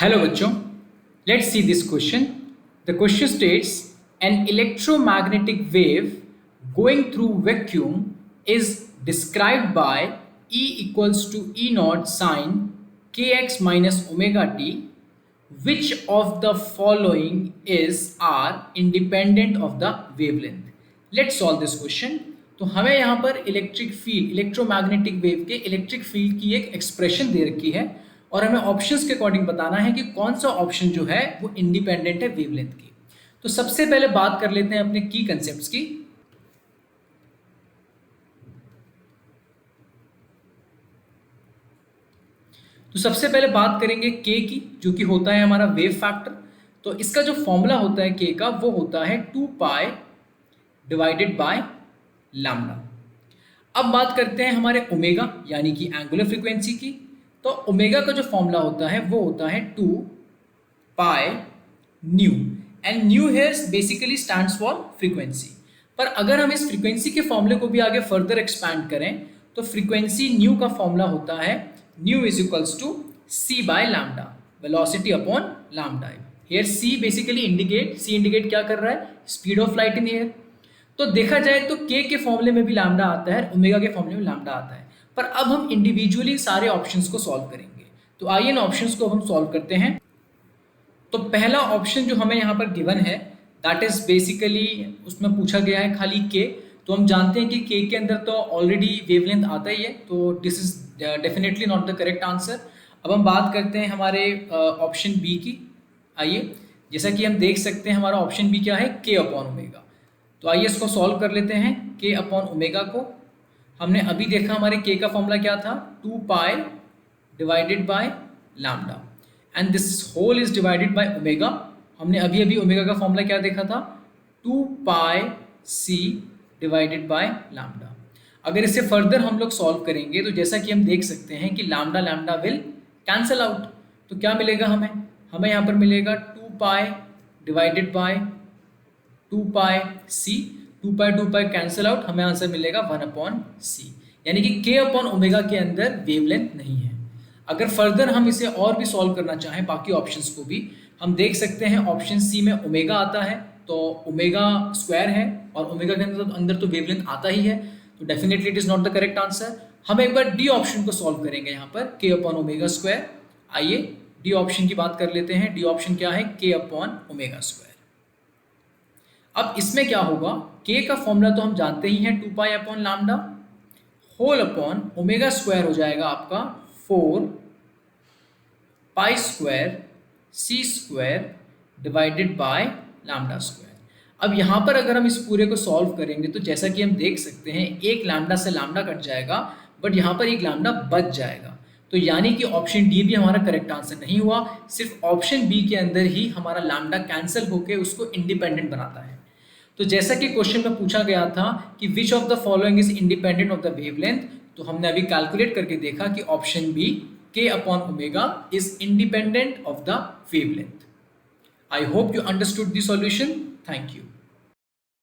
Hello बच्चों, let's see this question. The question states an electromagnetic wave going through vacuum is described by E equals to E naught sine kx minus omega t. Which of the following is are independent of the wavelength? Let's solve this question. तो हमें यहाँ पर electric field electromagnetic wave के electric field की एक expression दे रखी है और हमें ऑप्शंस के अकॉर्डिंग बताना है कि कौन सा ऑप्शन जो है वो इंडिपेंडेंट है वेवलेंथ की। तो सबसे पहले बात कर लेते हैं अपने की कंसेप्ट्स की। तो सबसे पहले बात करेंगे के की, जो कि होता है हमारा वेव फैक्टर। तो इसका जो फॉर्मूला होता है के का वो होता है 2 पाई डिवाइडेड बाय लैम्डा। अब बात करते हैं हमारे ओमेगा यानी कि एंगुलर फ्रीक्वेंसी की। तो ओमेगा का जो फॉर्मूला होता है वो होता है 2 pi nu, and new hairs basically stands for frequency. पर अगर हम इस फ्रीक्वेंसी के फॉर्मूले को भी आगे फर्दर एक्सपैंड करें तो फ्रीक्वेंसी न्यू का फॉर्मूला होता है nu is equals to C by lambda, velocity upon lambda. Here C basically indicate क्या कर रहा है, speed of light in air. तो देखा जाए तो के फॉर्मूले में भी लैम्डा आता है, ओमेगा के फॉर्मूले में लैम्डा आता है। पर अब हम इंडिविजुअली सारे ऑप्शंस को सॉल्व करेंगे। तो आइए इन ऑप्शंस को हम सॉल्व करते हैं। तो पहला ऑप्शन जो हमें यहाँ पर गिवन है दैट इज बेसिकली उसमें पूछा गया है खाली के। तो हम जानते हैं कि के अंदर तो ऑलरेडी वेवलेंथ आता ही है, तो this is definitely not the correct answer. अब हम बात करते हैं हमारे ऑप्शन बी की। आइए, जैसा कि हम देख सकते हैं हमारा ऑप्शन बी क्या है, के अपॉन ओमेगा। तो आइए इसको सॉल्व कर लेते हैं। के अपॉन ओमेगा को हमने अभी देखा, हमारे के का फॉर्मूला क्या था, 2 pi divided by lambda, and this whole is divided by omega. हमने अभी ओमेगा का फॉर्मूला क्या देखा था, 2 pi C divided by lambda. अगर इसे फर्दर हम लोग सॉल्व करेंगे तो जैसा कि हम देख सकते हैं कि lambda lambda will cancel out. तो क्या मिलेगा हमें यहाँ पर मिलेगा 2 pi divided by 2 pi C, 2 pi cancel out, हमें आंसर मिलेगा 1 अपॉन सी। यानी कि के अपॉन ओमेगा के अंदर वेवलेंथ नहीं है। अगर फर्दर हम इसे और भी सॉल्व करना चाहें बाकी ऑप्शंस को भी, हम देख सकते हैं ऑप्शन सी में ओमेगा आता है, तो ओमेगा स्क्वायर है और ओमेगा के अंदर तो वेवलेंथ आता ही है, तो definitely it is not the correct answer. हम एक बार डी ऑप्शन को सॉल्व करेंगे यहाँ पर, के अपॉन ओमेगा स्क्वायर। आइए डी ऑप्शन की बात कर लेते हैं। डी ऑप्शन क्या है, के अपॉन ओमेगा स्क्वायर। अब इसमें क्या होगा, के का फॉर्मूला तो हम जानते ही हैं 2 pi upon lambda, whole upon omega square हो जाएगा आपका 4 pi square C square divided by lambda square. अब यहाँ पर अगर हम इस पूरे को सॉल्व करेंगे तो जैसा कि हम देख सकते हैं एक लैम्डा से लैम्डा कट जाएगा, बट यहाँ पर एक लैम्डा बच जाएगा। तो यानी कि ऑप्शन डी भी हमारा करेक्ट आंसर नहीं हुआ, सिर्फ ऑप्शन बी के अंदर ही हमारा लैम्डा कैंसिल होकर उसको इंडिपेंडेंट बनाता है। तो जैसा कि क्वेश्चन में पूछा गया था कि which of the following is independent of the wavelength, तो हमने अभी कैलकुलेट करके देखा कि ऑप्शन बी के upon omega is independent of the wavelength. I hope you understood the solution. Thank you.